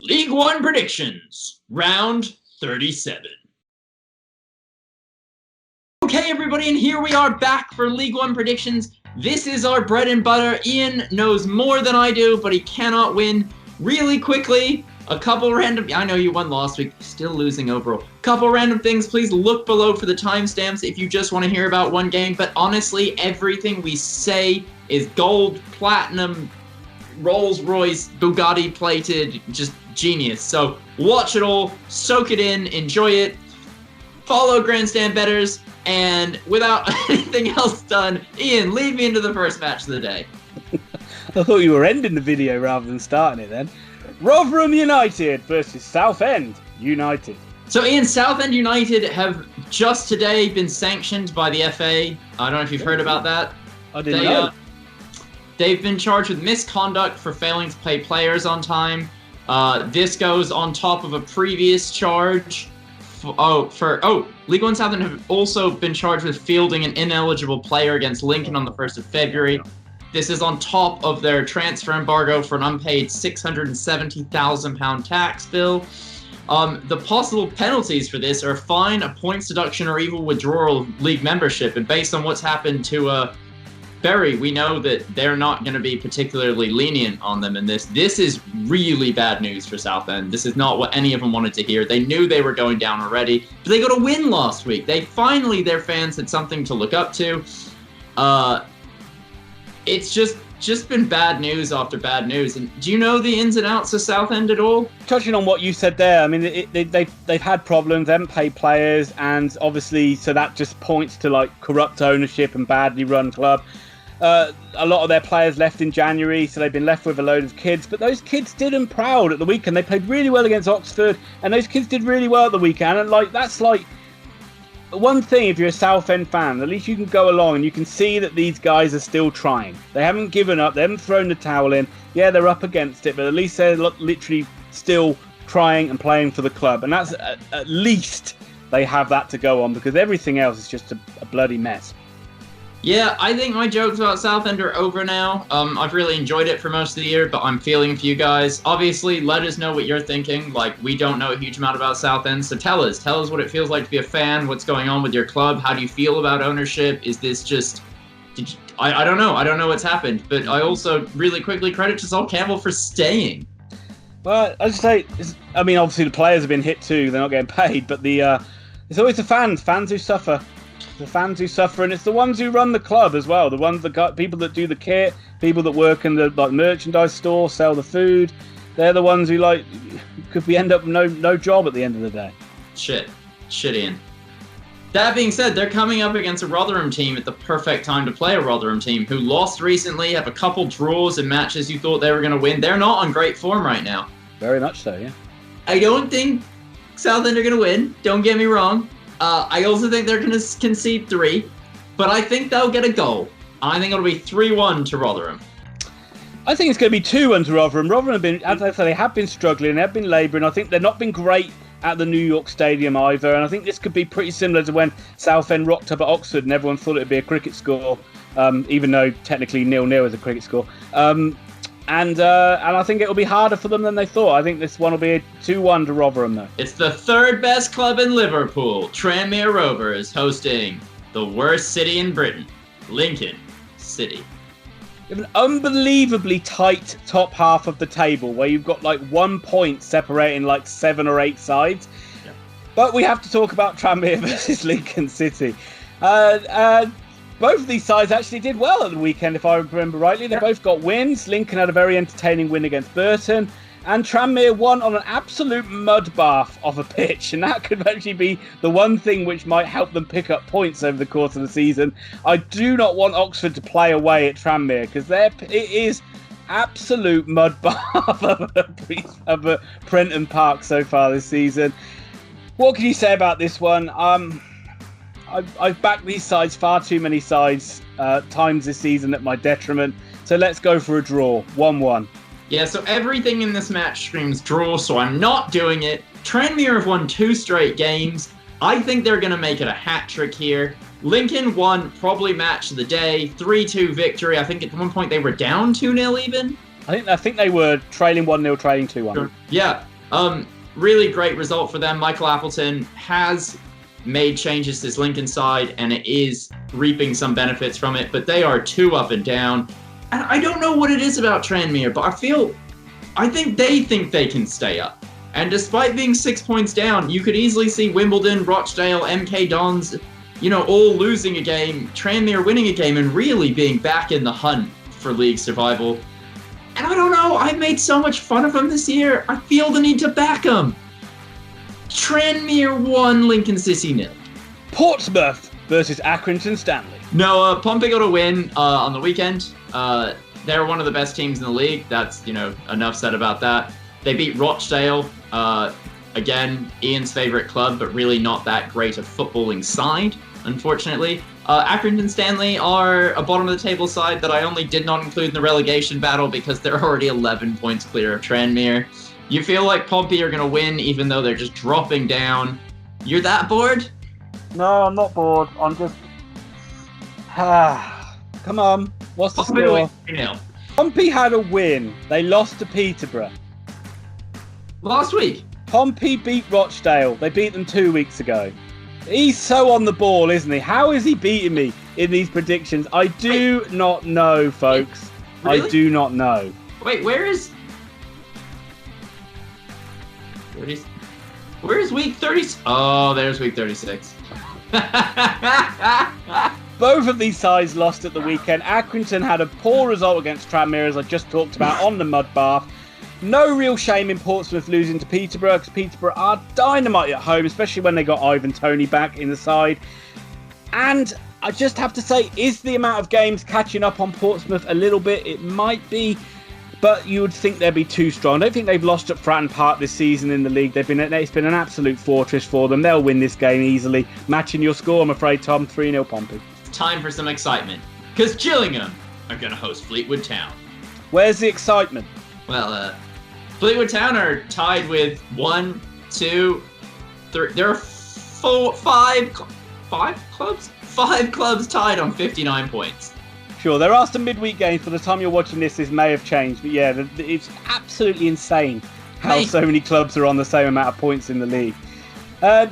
League One predictions, round 37. Okay, everybody, and here we are back for League One predictions. This is our bread and butter. Ian knows more than I do, but he cannot win. Really quickly, a couple random... I know you won last week, still losing overall. Couple random things. Please look below for the timestamps if you just want to hear about one game. But honestly, everything we say is gold, platinum, Rolls-Royce, Bugatti plated, just genius. So watch it all, soak it in, enjoy it. Follow Grandstand Betters. And without anything else done, Ian, lead me into the first match of the day. I thought you were ending the video rather than starting it then. Rotherham United versus Southend United. So Ian, Southend United have just today been sanctioned by the FA. I don't know if you've heard about that. I didn't know. They've been charged with misconduct for failing to pay players on time. This goes on top of a previous charge. League One Southend have also been charged with fielding an ineligible player against Lincoln on the 1st of February. This is on top of their transfer embargo for an unpaid £670,000 tax bill. The possible penalties for this are a fine, a points deduction, or even withdrawal of league membership. And based on what's happened to Bury, we know that they're not going to be particularly lenient on them in this. This is really bad news for Southend. This is not what any of them wanted to hear. They knew they were going down already, but they got a win last week. Their fans had something to look up to. It's just been bad news after bad news. And do you know the ins and outs of Southend at all? Touching on what you said there, I mean, they've had problems, they haven't paid players, and obviously, so that just points to like corrupt ownership and badly run club. A lot of their players left in January, so they've been left with a load of kids. But those kids did them proud at the weekend. They played really well against Oxford, and those kids did really well at the weekend. And that's one thing. If you're a Southend fan, at least you can go along and you can see that these guys are still trying. They haven't given up. They haven't thrown the towel in. Yeah, they're up against it, but at least they're literally still trying and playing for the club. And that's at least they have that to go on, because everything else is just a bloody mess. Yeah, I think my jokes about Southend are over now. I've really enjoyed it for most of the year, but I'm feeling for you guys. Obviously, let us know what you're thinking. Like, we don't know a huge amount about Southend, so tell us what it feels like to be a fan. What's going on with your club? How do you feel about ownership? Is this just... I don't know. I don't know what's happened. But I also really quickly credit to Sol Campbell for staying. Well, I just say, obviously the players have been hit too. They're not getting paid, but it's always the fans who suffer. The fans who suffer, and it's the ones who run the club as well. The ones that got people that do the kit, people that work in the merchandise store, sell the food. They're the ones who could end up no job at the end of the day. Shit, Ian. That being said, they're coming up against a Rotherham team at the perfect time to play a Rotherham team who lost recently, have a couple draws in matches you thought they were going to win. They're not on great form right now. Very much so, yeah. I don't think Southend are going to win. Don't get me wrong. I also think they're going to concede 3, but I think they'll get a goal. I think it'll be 3-1 to Rotherham. I think it's going to be 2-1 to Rotherham. Rotherham have been, as I say, they have been struggling. They have been labouring. I think they've not been great at the New York Stadium either. And I think this could be pretty similar to when Southend rocked up at Oxford and everyone thought it would be a cricket score, even though technically 0-0 is a cricket score. And I think it'll be harder for them than they thought. I think this one will be a 2-1 to Rotherham, though. It's the third best club in Liverpool. Tranmere Rovers hosting the worst city in Britain, Lincoln City. You have an unbelievably tight top half of the table where you've got 1 point separating 7 or 8 sides. Yeah. But we have to talk about Tranmere versus Lincoln City. Both of these sides actually did well at the weekend, if I remember rightly. They both got wins. Lincoln had a very entertaining win against Burton. And Tranmere won on an absolute mud bath of a pitch. And that could actually be the one thing which might help them pick up points over the course of the season. I do not want Oxford to play away at Tranmere, because it is absolute mud bath of a Prenton Park so far this season. What can you say about this one? I've backed these sides far too many times this season at my detriment. So let's go for a draw, 1-1. Yeah, so everything in this match screams draw, so I'm not doing it. Tranmere have won 2 straight games. I think they're going to make it a hat trick here. Lincoln won probably match of the day, 3-2 victory. I think at one point they were down 2-0 even. I think they were trailing 1-0, trailing 2-1. Yeah. Really great result for them. Michael Appleton has made changes to his Lincoln side, and it is reaping some benefits from it, but they are 2 up and down. And I don't know what it is about Tranmere, but I think they can stay up. And despite being 6 points down, you could easily see Wimbledon, Rochdale, MK Dons, all losing a game, Tranmere winning a game, and really being back in the hunt for league survival. And I don't know, I've made so much fun of them this year, I feel the need to back them. Tranmere 1, Lincoln City 0. Portsmouth versus Accrington Stanley. No, Pompey got a win on the weekend. They're one of the best teams in the league. That's, enough said about that. They beat Rochdale, again, Ian's favourite club, but really not that great a footballing side, unfortunately. Accrington Stanley are a bottom-of-the-table side that I only did not include in the relegation battle because they're already 11 points clear of Tranmere. You feel like Pompey are going to win even though they're just dropping down. You're that bored? No, I'm not bored. I'm just... Come on. What's the score? Pompey had a win. They lost to Peterborough. Last week? Pompey beat Rochdale. They beat them 2 weeks ago. He's so on the ball, isn't he? How is he beating me in these predictions? I do not know, folks. Really? I do not know. Wait, where is week 30? Oh, there's week 36. Both of these sides lost at the weekend. Accrington had a poor result against Tranmere, as I just talked about, on the mud bath. No real shame in Portsmouth losing to Peterborough, because Peterborough are dynamite at home, especially when they got Ivan Toney back in the side. And I just have to say, is the amount of games catching up on Portsmouth a little bit? It might be, but you would think they'd be too strong. I don't think they've lost at Fratton Park this season in the league. It's been an absolute fortress for them. They'll win this game easily. Matching your score, I'm afraid, Tom. 3-0 Pompey. Time for some excitement, because Gillingham are going to host Fleetwood Town. Where's the excitement? Well, Fleetwood Town are tied with 1, 2, 3. There are 5 clubs tied on 59 points. Sure, there are some midweek games. For the time you're watching this may have changed, but yeah, it's absolutely insane how so many clubs are on the same amount of points in the league.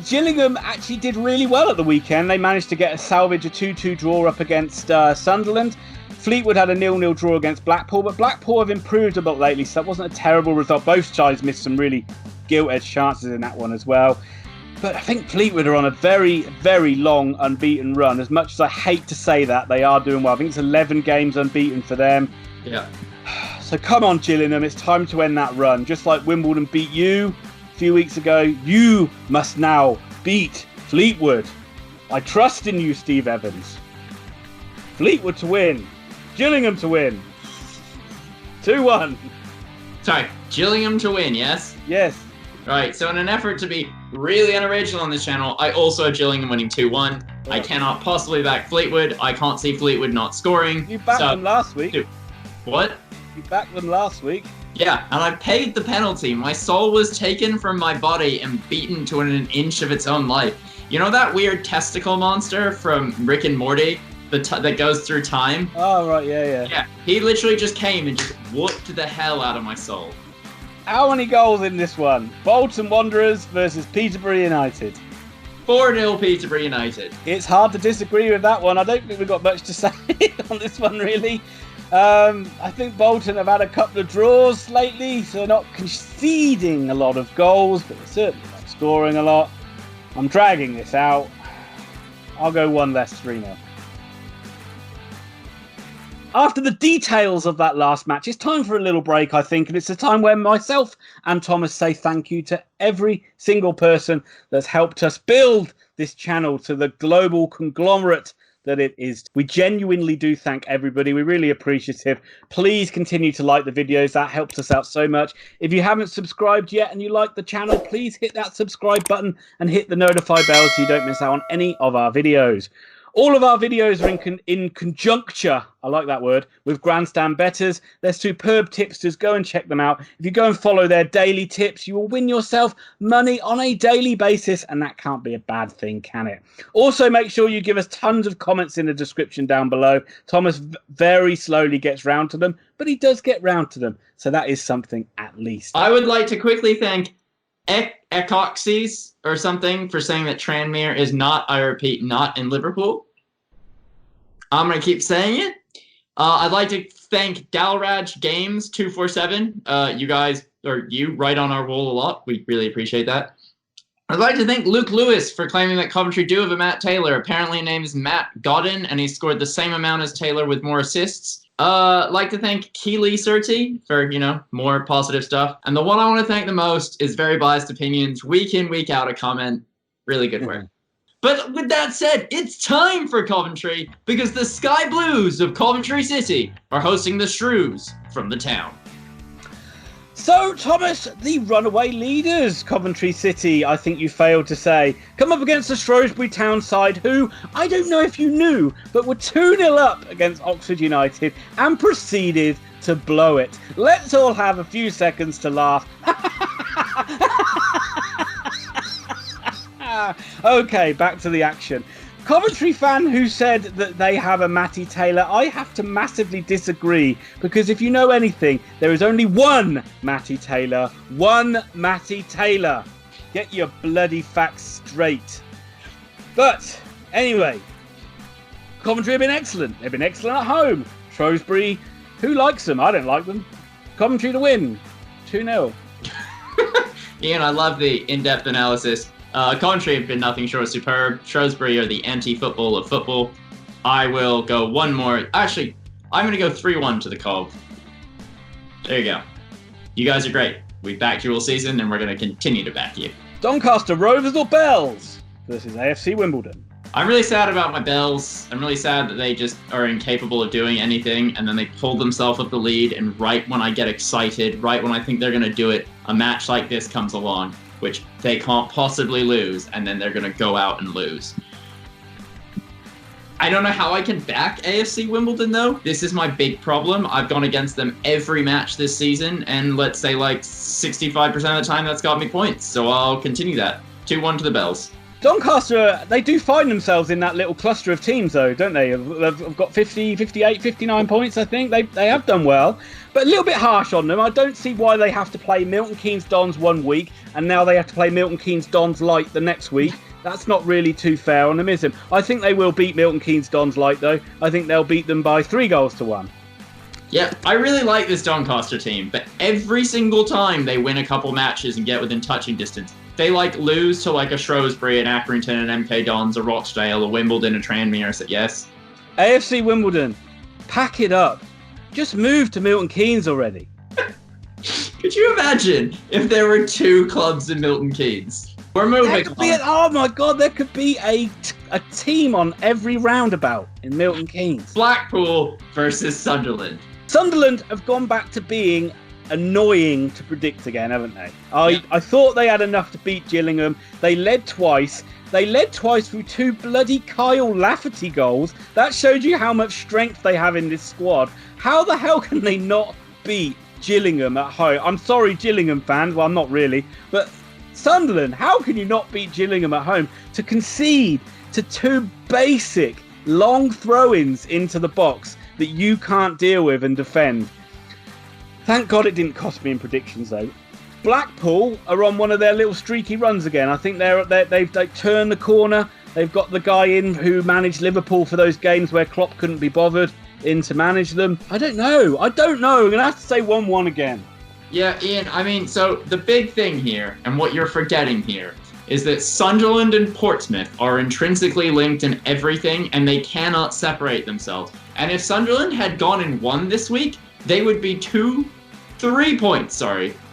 Gillingham actually did really well at the weekend. They managed to salvage a 2-2 draw up against Sunderland. Fleetwood had a 0-0 draw against Blackpool, but Blackpool have improved a bit lately, so that wasn't a terrible result. Both sides missed some really gilt-edged chances in that one as well. But I think Fleetwood are on a very, very long unbeaten run. As much as I hate to say that, they are doing well. I think it's 11 games unbeaten for them. Yeah. So come on, Gillingham, it's time to end that run. Just like Wimbledon beat you a few weeks ago, you must now beat Fleetwood. I trust in you, Steve Evans. Fleetwood to win. Gillingham to win. 2-1. Sorry, Gillingham to win, yes? Yes. Right, so in an effort to be really unoriginal on this channel, I also have Gillingham winning 2-1. I cannot possibly back Fleetwood. I can't see Fleetwood not scoring. You backed them last week. What? You backed them last week. Yeah, and I paid the penalty. My soul was taken from my body and beaten to an inch of its own life. You know that weird testicle monster from Rick and Morty that goes through time? Oh, right, yeah. Yeah, he literally just came and just whooped the hell out of my soul. How many goals in this one? Bolton Wanderers versus Peterborough United. 4-0 Peterborough United. It's hard to disagree with that one. I don't think we've got much to say on this one, really. I think Bolton have had a couple of draws lately, so they're not conceding a lot of goals, but they're certainly not scoring a lot. I'm dragging this out. I'll go one less, 3-0. After the details of that last match, it's time for a little break, I think, and it's a time where myself and Thomas say thank you to every single person that's helped us build this channel to the global conglomerate that it is. We genuinely do thank everybody. We're really appreciative. Please continue to like the videos. That helps us out so much. If you haven't subscribed yet and you like the channel, please hit that subscribe button and hit the notify bell so you don't miss out on any of our videos. All of our videos are in conjuncture, I like that word, with Grandstand Betters. They're superb tipsters. Go and check them out. If you go and follow their daily tips, you will win yourself money on a daily basis, and that can't be a bad thing, can it? Also, make sure you give us tons of comments in the description down below. Thomas very slowly gets round to them, but he does get round to them, so that is something at least. I would like to quickly thank Ecoxys or something for saying that Tranmere is not, I repeat, not in Liverpool. I'm going to keep saying it. I'd like to thank Dalraj Games 247. You guys, or you, write on our wall a lot. We really appreciate that. I'd like to thank Luke Lewis for claiming that Coventry do have a Matt Taylor. Apparently his name is Matt Godden, and he scored the same amount as Taylor with more assists. Like to thank Keely Surti for, more positive stuff. And the one I want to thank the most is Very Biased Opinions. Week in, week out, a comment. Really good work. But with that said, it's time for Coventry because the Sky Blues of Coventry City are hosting the Shrews from the town. So, Thomas, the runaway leaders, Coventry City, I think you failed to say, come up against the Shrewsbury town side who, I don't know if you knew, but were 2-0 up against Oxford United and proceeded to blow it. Let's all have a few seconds to laugh. Okay, back to the action. Coventry fan who said that they have a Matty Taylor, I have to massively disagree, because if you know anything, there is only one Matty Taylor. One Matty Taylor. Get your bloody facts straight. But, anyway, Coventry have been excellent. They've been excellent at home. Shrewsbury, who likes them? I don't like them. Coventry to win. 2-0. Ian, I love the in-depth analysis. Coventry have been nothing short of superb. Shrewsbury are the anti-football of football. I will go one more. Actually, I'm going to go 3-1 to the Cove. There you go. You guys are great. We backed you all season, and we're going to continue to back you. Doncaster Rovers or Bells versus AFC Wimbledon. I'm really sad about my Bells. I'm really sad that they just are incapable of doing anything, and then they pulled themselves up the lead, and right when I get excited, right when I think they're going to do it, a match like this comes along, which they can't possibly lose, and then they're going to go out and lose. I don't know how I can back AFC Wimbledon, though. This is my big problem. I've gone against them every match this season, and let's say like 65% of the time that's got me points, so I'll continue that. 2-1 to the Bells. Doncaster, they do find themselves in that little cluster of teams, though, don't they? They've got 50, 58, 59 points, I think. They have done well, but a little bit harsh on them. I don't see why they have to play Milton Keynes Dons one week, and now they have to play Milton Keynes Dons Light the next week. That's not really too fair on them, is it? I think they will beat Milton Keynes Dons Light, though. I think they'll beat them by 3-1. Yeah, I really like this Doncaster team, but every single time they win a couple matches and get within touching distance, they lose to a Shrewsbury, an Accrington, an MK Dons, a Rochdale, a Wimbledon, a Tranmere. So yes. AFC Wimbledon, pack it up. Just move to Milton Keynes already. Could you imagine if there were 2 clubs in Milton Keynes? We're moving on. Oh my God, there could be a team on every roundabout in Milton Keynes. Blackpool versus Sunderland. Sunderland have gone back to being annoying to predict again, haven't they? I thought they had enough to beat Gillingham. They led twice. They led twice through 2 bloody Kyle Lafferty goals. That showed you how much strength they have in this squad. How the hell can they not beat Gillingham at home? I'm sorry, Gillingham fans. Well, I'm not really. But Sunderland, how can you not beat Gillingham at home? To concede to 2 basic long throw-ins into the box that you can't deal with and defend. Thank God it didn't cost me in predictions, though. Blackpool are on one of their little streaky runs again. I think they've turned the corner. They've got the guy in who managed Liverpool for those games where Klopp couldn't be bothered in to manage them. I don't know. I'm going to have to say 1-1 again. Yeah, Ian, so the big thing here, and what you're forgetting here, is that Sunderland and Portsmouth are intrinsically linked in everything, and they cannot separate themselves. And if Sunderland had gone and won this week, they would be 3 points,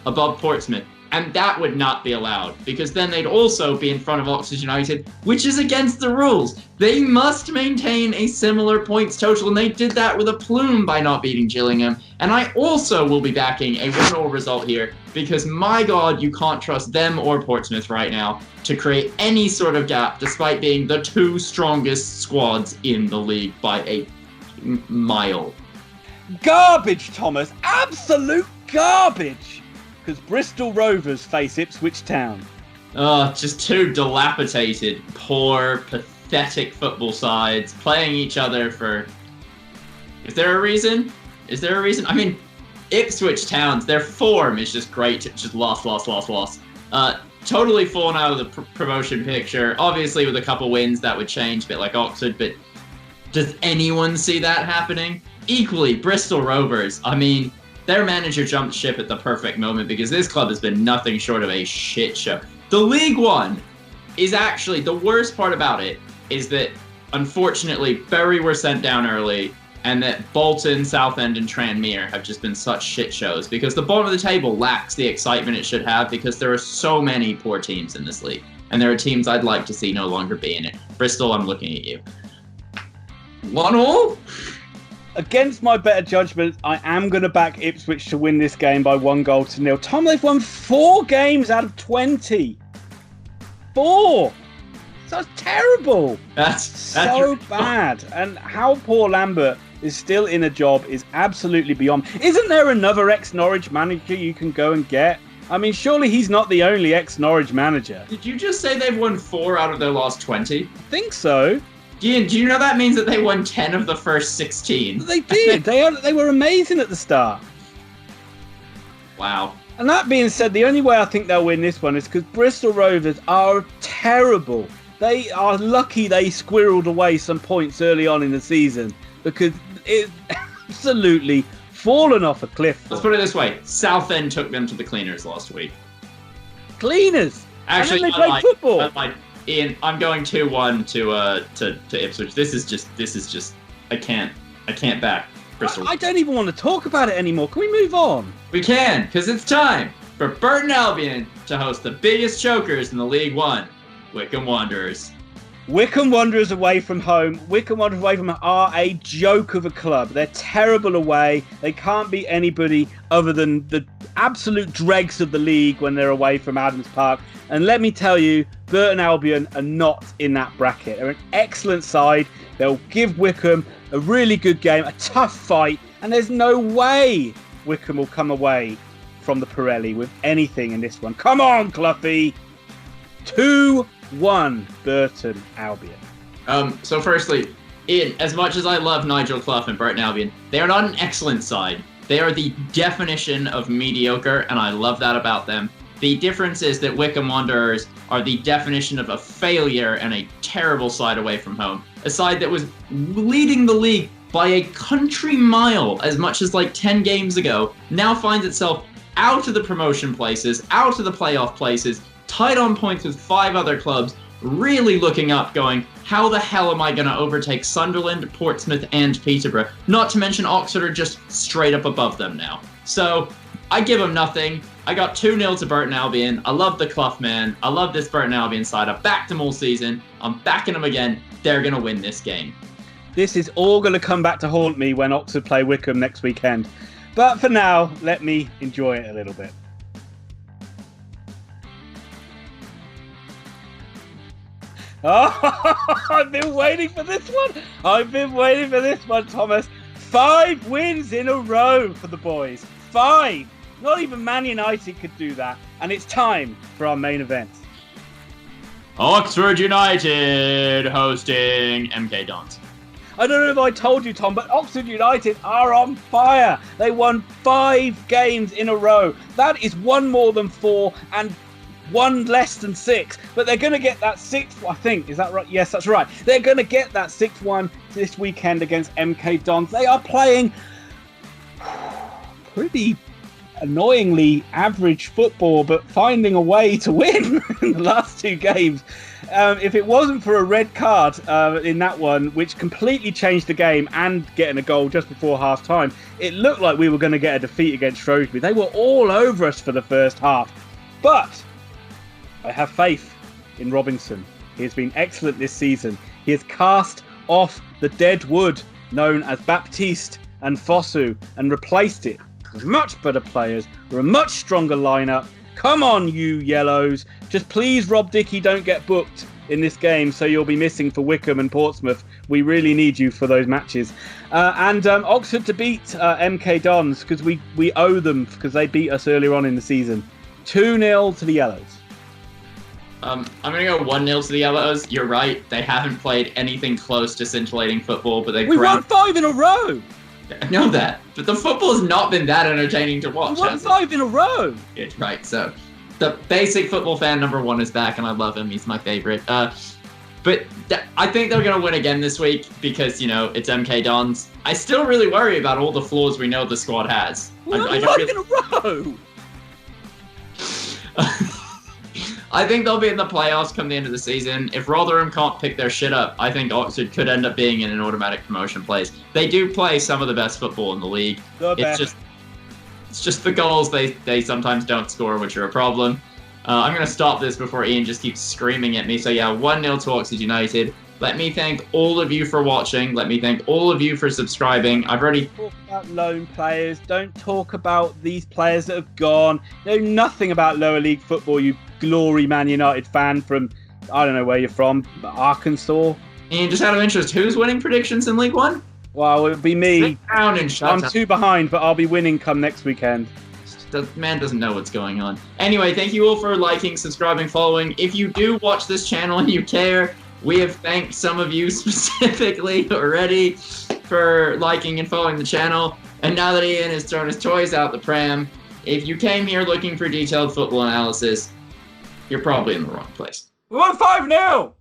above Portsmouth. And that would not be allowed, because then they'd also be in front of Oxford United, which is against the rules. They must maintain a similar points total, and they did that with a plume by not beating Gillingham. And I also will be backing a 1-0 result here, because my God, you can't trust them or Portsmouth right now to create any sort of gap, despite being the 2 strongest squads in the league by a mile. Garbage, Thomas. Absolute garbage. Because Bristol Rovers face Ipswich Town. Oh, just 2 dilapidated, poor, pathetic football sides playing each other for... Is there a reason? I mean, Ipswich Town's, their form is just great. It's just loss. totally fallen out of the promotion picture. Obviously, with a couple wins, that would change, a bit like Oxford, but does anyone see that happening? Equally, Bristol Rovers. I mean, their manager jumped ship at the perfect moment because this club has been nothing short of a shit show. The League One is actually, the worst part about it is that, unfortunately, Bury were sent down early, and that Bolton, Southend, and Tranmere have just been such shit shows because the bottom of the table lacks the excitement it should have because there are so many poor teams in this league. And there are teams I'd like to see no longer be in it. Bristol, I'm looking at you. 1-1? Against my better judgment, I am going to back Ipswich to win this game by 1-0. Tom, they've won 4 games out of 20. 4! That's terrible. That's so bad. And how poor Lambert is still in a job is absolutely beyond. Isn't there another ex-Norwich manager you can go and get? I mean, surely he's not the only ex-Norwich manager. Did you just say they've won 4 out of their last 20? I think so. Ian, do you know that means that they won 10 of the first 16? They did. They were amazing at the start. Wow. And that being said, the only way I think they'll win this one is because Bristol Rovers are terrible. They are lucky they squirreled away some points early on in the season because it's absolutely fallen off a cliff. Let's put it this way. Southend took them to the cleaners last week. Cleaners? Actually, and then they played football. Ian, I'm going 2-1 to Ipswich. This is just I can't back Bristol. I don't even want to talk about it anymore. Can we move on? We can, because it's time for Burton Albion to host the biggest chokers in the League One, Wycombe Wanderers. Wycombe Wanderers away from home. Wycombe Wanderers away from home are a joke of a club. They're terrible away. They can't beat anybody other than the absolute dregs of the league when they're away from Adams Park. And let me tell you, Burton Albion are not in that bracket. They're an excellent side. They'll give Wycombe a really good game, a tough fight, and there's no way Wycombe will come away from the Pirelli with anything in this one. Come on, Cloughie! 2-1 Burton Albion. So firstly, Ian, as much as I love Nigel Clough and Burton Albion, they are not an excellent side. They are the definition of mediocre, and I love that about them. The difference is that Wycombe Wanderers are the definition of a failure and a terrible side away from home. A side that was leading the league by a country mile as much as like 10 games ago, now finds itself out of the promotion places, out of the playoff places, tied on points with 5 other clubs, really looking up going, how the hell am I going to overtake Sunderland, Portsmouth, and Peterborough? Not to mention Oxford are just straight up above them now. So I give them nothing. I got 2-0 to Burton Albion. I love the Clough man. I love this Burton Albion side. I've backed them all season. I'm backing them again. They're going to win this game. This is all going to come back to haunt me when Oxford play Wycombe next weekend. But for now, let me enjoy it a little bit. Oh, I've been waiting for this one. Thomas. 5 wins in a row for the boys. 5. Not even Man United could do that. And it's time for our main event. Oxford United hosting MK Dons. I don't know if I told you, Tom, but Oxford United are on fire. They won 5 games in a row. That is 1 more than 4 and 1 less than 6. But they're going to get that 6th, I think. Is that right? Yes, that's right. They're going to get that 6th one this weekend against MK Dons. They are playing pretty annoyingly average football, but finding a way to win in the last 2 games. If it wasn't for a red card in that one, which completely changed the game and getting a goal just before half time, it looked like we were going to get a defeat against Shrewsbury. They were all over us for the first half. But I have faith in Robinson. He has been excellent this season. He has cast off the dead wood known as Baptiste and Fosu and replaced it with much better players, with a much stronger lineup. Come on, you Yellows. Just please, Rob Dickey, don't get booked in this game, so you'll be missing for Wycombe and Portsmouth. We really need you for those matches. And Oxford to beat MK Dons, because we owe them, because they beat us earlier on in the season. 2-0 to the Yellows. I'm going to go 1-0 to the Yellows. You're right. They haven't played anything close to scintillating football, but we won 5 in a row. I know that, but the football has not been that entertaining to watch. We won 5 in a row. It's right. So The basic football fan number 1 is back, and I love him. He's my favorite. But I think they're going to win again this week because, it's MK Dons. I still really worry about all the flaws we know the squad has. In a row! I think they'll be in the playoffs come the end of the season. If Rotherham can't pick their shit up, I think Oxford could end up being in an automatic promotion place. They do play some of the best football in the league. It's just the goals they sometimes don't score, which are a problem. I'm going to stop this before Ian just keeps screaming at me. So yeah, 1-0 to Oxford United. Let me thank all of you for watching. Let me thank all of you for subscribing. I've already talk about loan players. Don't talk about these players that have gone. Know nothing about lower league football, you glory Man United fan from, I don't know where you're from, Arkansas. Ian, just out of interest, who's winning predictions in League One? Well, it would be me. Sit down and shut up. I'm 2 behind, but I'll be winning come next weekend. The man doesn't know what's going on. Anyway, thank you all for liking, subscribing, following. If you do watch this channel and you care, we have thanked some of you specifically already for liking and following the channel. And now that Ian has thrown his toys out the pram, if you came here looking for detailed football analysis, you're probably in the wrong place. We won 5-0!